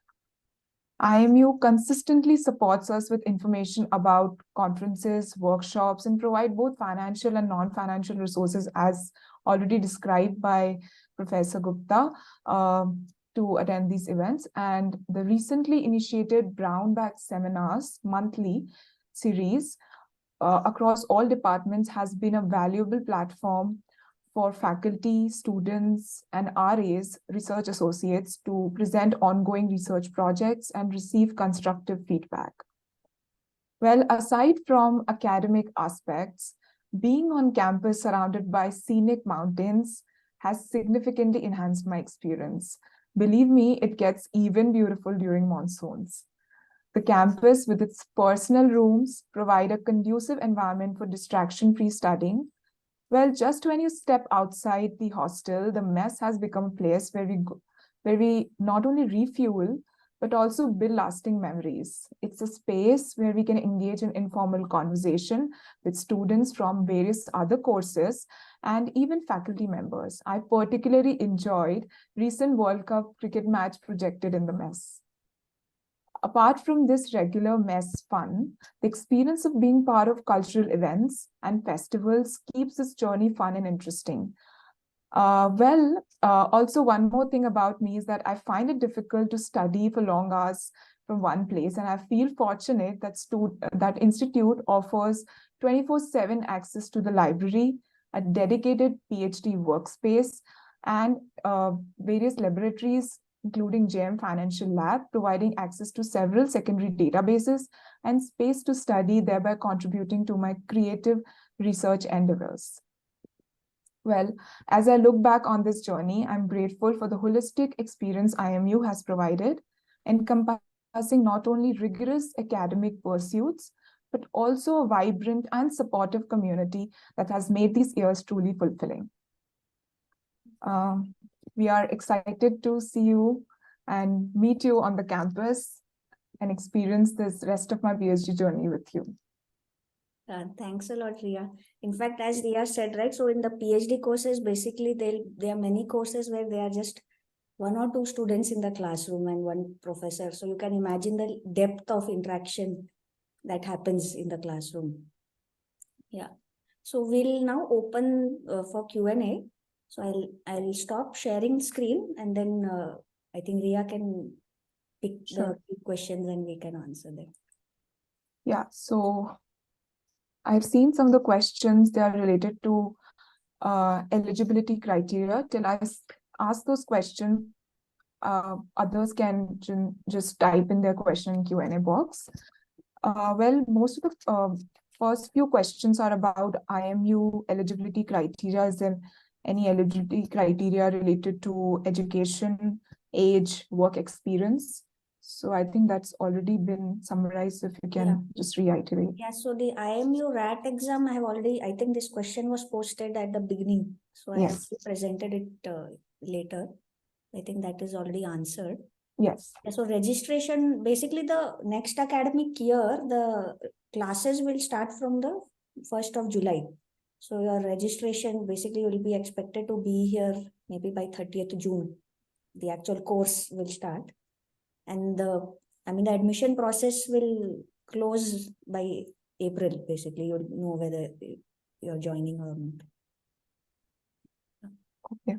IIMU consistently supports us with information about conferences, workshops, and provide both financial and non-financial resources as already described by Professor Gupta to attend these events. And the recently initiated Brown Bag Seminars monthly series across all departments has been a valuable platform for faculty, students, and RAs, research associates, to present ongoing research projects and receive constructive feedback. Well, aside from academic aspects, being on campus surrounded by scenic mountains has significantly enhanced my experience. Believe me, it gets even beautiful during monsoons. The campus, with its personal rooms, provide a conducive environment for distraction-free studying. Well, just when you step outside the hostel, the mess has become a place where we not only refuel, but also build lasting memories. It's a space where we can engage in informal conversation with students from various other courses and even faculty members. I particularly enjoyed recent World Cup cricket match projected in the mess. Apart from this regular mess fun, the experience of being part of cultural events and festivals keeps this journey fun and interesting. Also one more thing about me is that I find it difficult to study for long hours from one place, and I feel fortunate that institute offers 24/7 access to the library, a dedicated PhD workspace, and various laboratories, including JM Financial Lab, providing access to several secondary databases and space to study, thereby contributing to my creative research endeavors. Well, as I look back on this journey, I'm grateful for the holistic experience IIMU has provided, encompassing not only rigorous academic pursuits, but also a vibrant and supportive community that has made these years truly fulfilling. We are excited to see you and meet you on the campus and experience this rest of my PhD journey with you. Thanks a lot, Ria. In fact, as Ria said, right, so in the PhD courses, basically there are many courses where there are just 1 or 2 students in the classroom and 1 professor. So you can imagine the depth of interaction that happens in the classroom. Yeah. So we'll now open for Q&A. So I'll stop sharing screen, and then I think Ria can pick the questions and we can answer them. Yeah, so I've seen some of the questions. They are related to eligibility criteria. Till I ask those questions, others can just type in their question in Q&A box. Well, most of the first few questions are about IIMU eligibility criteria. Is there any eligibility criteria related to education, age, work experience? So I think that's already been summarized. If you can just reiterate. Yeah, so the IIMU RAT exam, I think this question was posted at the beginning. So I have presented it later. I think that is already answered. Yes. So registration, basically the next academic year, the classes will start from the 1st of July. So your registration basically will be expected to be here maybe by 30th June. The actual course will start. And the admission process will close by April, basically. You'll know whether you're joining or not. Okay.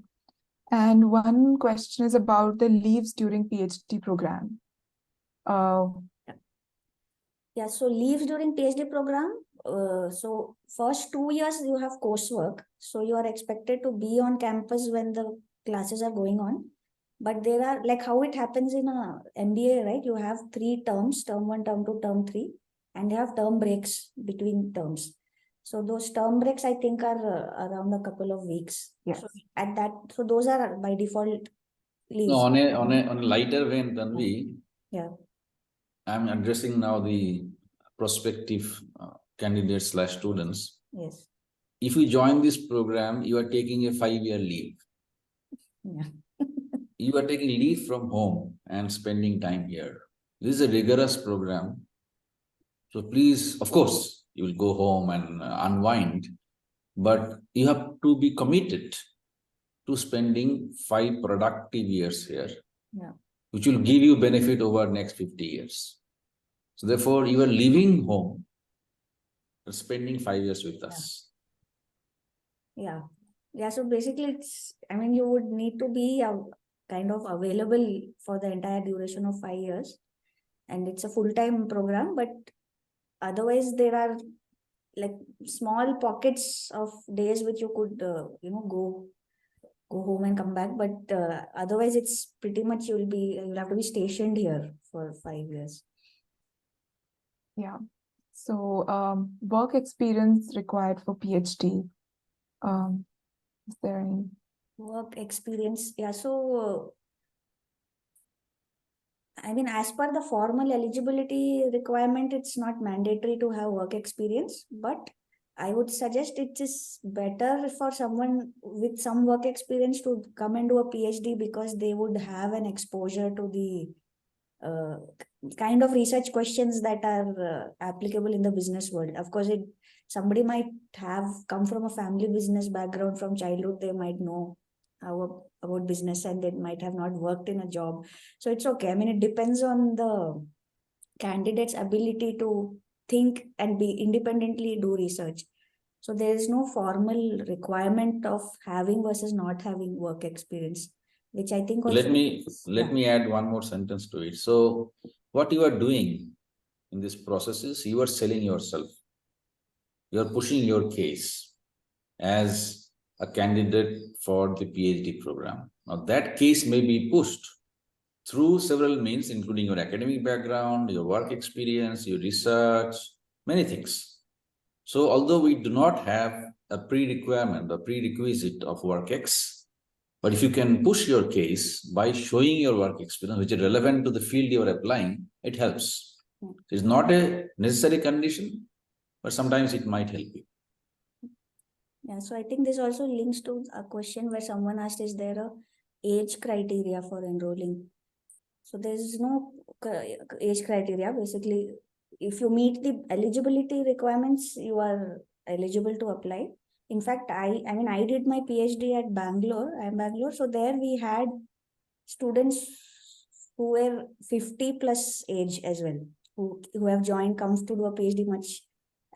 And one question is about the leaves during PhD program. Yeah, so leaves during PhD program. So first 2 years you have coursework. So you are expected to be on campus when the classes are going on. But there are, like how it happens in a MBA, right? You have 3 terms, term 1, term 2, term 3, and you have term breaks between terms. So those term breaks, I think, are around a couple of weeks. Yes. So at that, so those are by default leaves. No, on a lighter vein, Tanvi, Yeah. I'm addressing now the prospective candidates / students. Yes. If you join this program, you are taking a 5-year leave. Yeah. You are taking leave from home and spending time here. This is a rigorous program. So please, of course, you will go home and unwind, but you have to be committed to spending 5 productive years here, Yeah. which will give you benefit over next 50 years. So therefore, you are leaving home and spending 5 years with us. Yeah. Yeah. So basically, you would need to be kind of available for the entire duration of 5 years. And it's a full-time program, but otherwise there are like small pockets of days which you could, go home and come back. But otherwise it's pretty much you'll have to be stationed here for 5 years. Yeah. So work experience required for PhD. Is there any work experience? Yeah. So as per the formal eligibility requirement, it's not mandatory to have work experience, but I would suggest it is better for someone with some work experience to come and do a PhD, because they would have an exposure to the kind of research questions that are applicable in the business world. Of course, somebody might have come from a family business background from childhood. They might know about business, and they might have not worked in a job. So it's okay. It depends on the candidate's ability to think and be independently do research. So there is no formal requirement of having versus not having work experience, which I think also. Let me add one more sentence to it. So what you are doing in this process is you are selling yourself. You are pushing your case as a candidate for the PhD program. Now that case may be pushed through several means, including your academic background, your work experience, your research, many things. So although we do not have a prerequisite of WorkX, but if you can push your case by showing your work experience, which is relevant to the field you are applying, it helps. It's not a necessary condition, but sometimes it might help you. Yeah, so I think this also links to a question where someone asked, is there a age criteria for enrolling? So there is no age criteria. Basically, if you meet the eligibility requirements, you are eligible to apply. In fact, I did my PhD at Bangalore. I'm Bangalore. So there we had students who were 50 plus age as well, who have come to do a PhD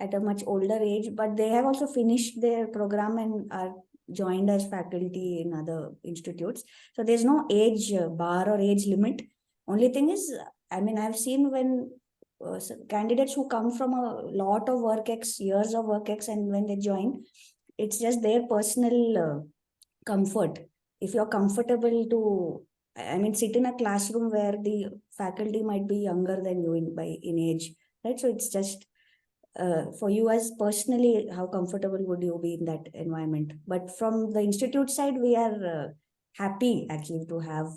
at a much older age, but they have also finished their program and are joined as faculty in other institutes. So there's no age bar or age limit. Only thing is, I've seen when candidates who come from a lot of years of WorkX, and when they join, it's just their personal comfort. If you're comfortable to, sit in a classroom where the faculty might be younger than you in age, right? So it's just for you as personally, how comfortable would you be in that environment? But from the institute side, we are happy actually to have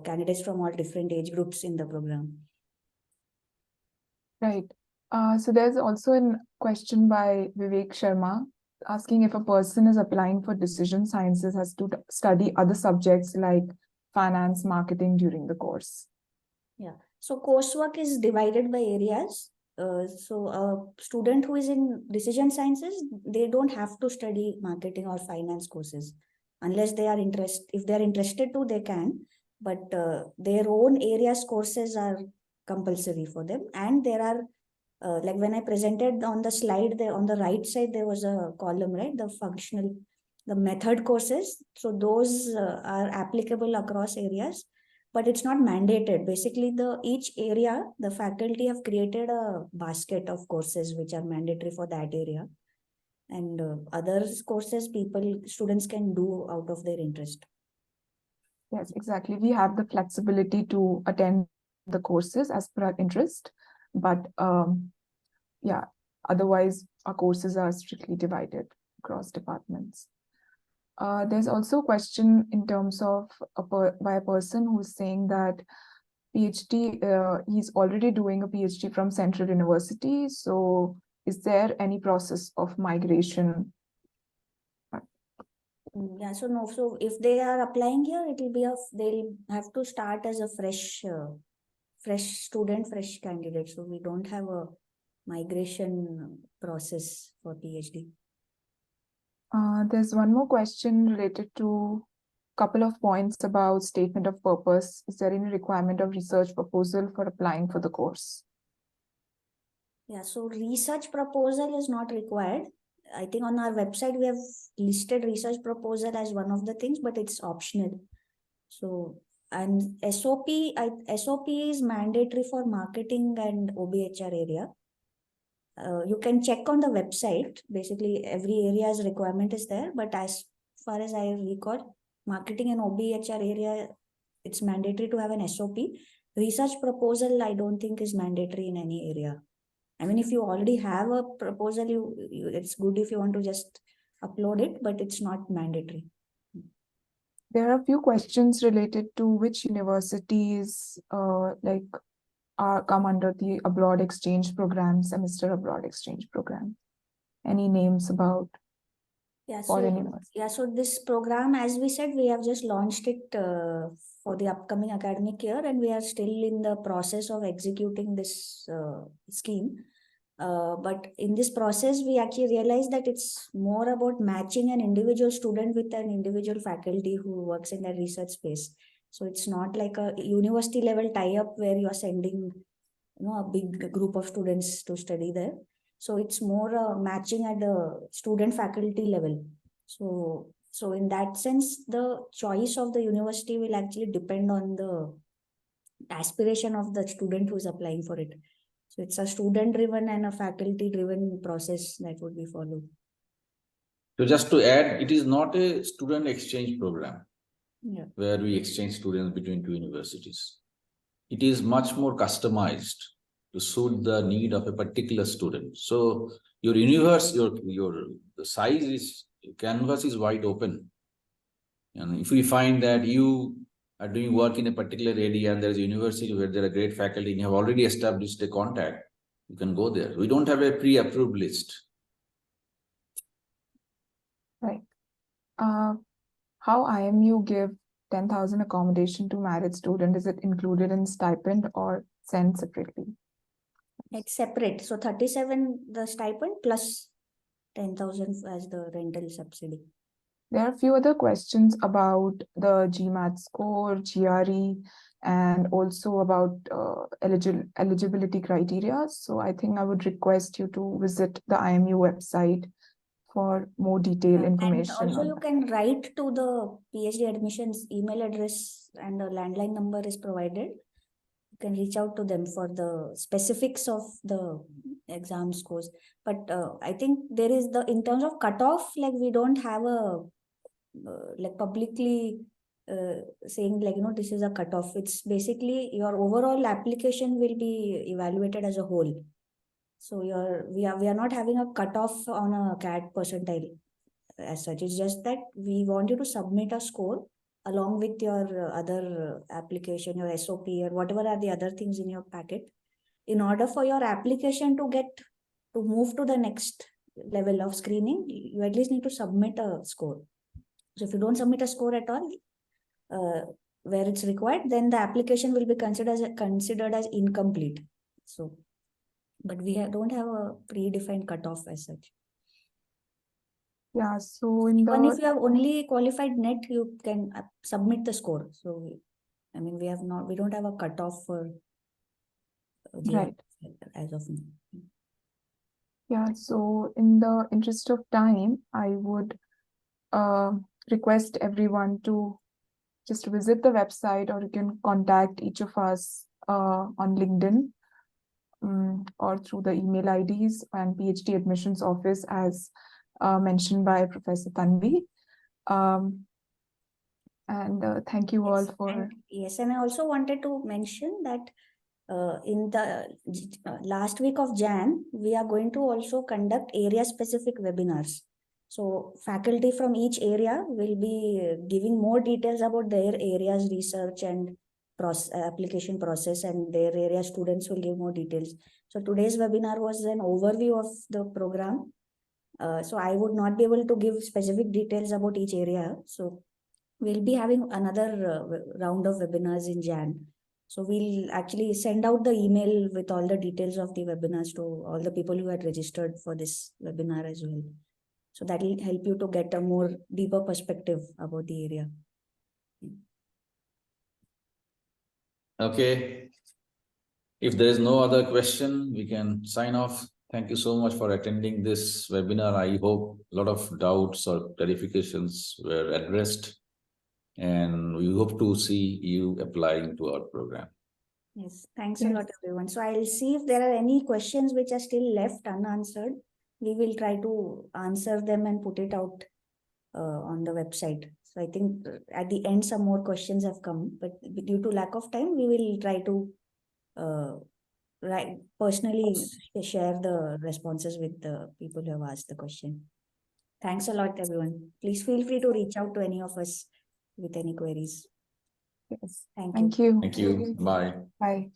candidates from all different age groups in the program. Right. So there's also a question by Vivek Sharma asking if a person is applying for decision sciences has to study other subjects like finance, marketing during the course? Yeah. So coursework is divided by areas. So a student who is in decision sciences, they don't have to study marketing or finance courses unless they are interested. If they are interested to, they can. But their own areas courses are compulsory for them. And there are, like when I presented on the slide, there on the right side, there was a column, right? The method courses. So those are applicable across areas, but it's not mandated. Basically, each area, the faculty have created a basket of courses which are mandatory for that area. And other courses, students can do out of their interest. Yes, exactly. We have the flexibility to attend the courses as per our interest, but yeah, otherwise our courses are strictly divided across departments. There's also a question in terms of by a person who's saying that PhD, he's already doing a PhD from Central University. So is there any process of migration? Yeah, so no, so if they are applying here, they'll have to start as a fresh student, fresh candidate. So we don't have a migration process for PhD. There's one more question related to a couple of points about statement of purpose. Is there any requirement of research proposal for applying for the course? Yeah, so research proposal is not required. I think on our website, we have listed research proposal as one of the things, but it's optional. So, and SOP is mandatory for marketing and OBHR area. You can check on the website. Basically, every area's requirement is there. But as far as I recall, marketing and OBHR area, it's mandatory to have an SOP. Research proposal, I don't think is mandatory in any area. I mean, if you already have a proposal, it's good if you want to just upload it, but it's not mandatory. There are a few questions related to which universities come under the abroad exchange program, semester abroad exchange program. Any names about foreign universities? Yeah, so this program, as we said, we have just launched it for the upcoming academic year, and we are still in the process of executing this scheme. But in this process, we actually realized that it's more about matching an individual student with an individual faculty who works in that research space. So it's not like a university level tie-up where you are sending, a big group of students to study there. So it's more matching at the student faculty level. So in that sense, the choice of the university will actually depend on the aspiration of the student who is applying for it. So it's a student-driven and a faculty-driven process that would be followed. So just to add, it is not a student exchange program where we exchange students between two universities. It is much more customized to suit the need of a particular student. So your universe, the size is, canvas is wide open. And if we find that you are doing work in a particular area and there is a university where there are great faculty and you have already established a contact, you can go there. We don't have a pre-approved list. Right. How IIMU give 10,000 accommodation to married student? Is it included in stipend or sent separately? It's separate. So 37 the stipend plus 10,000 as the rental subsidy. There are a few other questions about the GMAT score, GRE, and also about eligibility criteria. So I think I would request you to visit the IIMU website for more detailed information. And also you can write to the PhD admissions email address, and a landline number is provided. You can reach out to them for the specifics of the exam scores. But I think there is in terms of cutoff, like we don't have a publicly saying this is a cutoff. It's basically your overall application will be evaluated as a whole. So we are not having a cutoff on a CAT percentile as such. It's just that we want you to submit a score along with your other application, your SOP, or whatever are the other things in your packet. In order for your application to move to the next level of screening, you at least need to submit a score. So if you don't submit a score at all, where it's required, then the application will be considered as incomplete. So, but we don't have a predefined cutoff as such. Yeah, so in Even if the, you have only qualified net, you can submit the score. So, I mean, we don't have a cutoff for right. as of now. Yeah, so in the interest of time, I would request everyone to just visit the website, or you can contact each of us on LinkedIn or through the email IDs and PhD admissions office as mentioned by Professor Tanvi. And thank you all for... Yes, and I also wanted to mention that in the last week of Jan, we are going to also conduct area-specific webinars. So faculty from each area will be giving more details about their area's research and application process, and their area students will give more details. So today's webinar was an overview of the program. So I would not be able to give specific details about each area. So we'll be having another round of webinars in Jan. So we'll actually send out the email with all the details of the webinars to all the people who had registered for this webinar as well. So that will help you to get a more deeper perspective about the area. Okay. If there is no other question, we can sign off. Thank you so much for attending this webinar. I hope a lot of doubts or clarifications were addressed, and we hope to see you applying to our program. Yes, thanks a lot, everyone. So I'll see if there are any questions which are still left unanswered. We will try to answer them and put it out on the website. So I think at the end, some more questions have come, but due to lack of time, we will try to personally share the responses with the people who have asked the question. Thanks a lot, everyone. Please feel free to reach out to any of us with any queries. Yes. Thank you. Thank you. Thank you. Bye. Bye.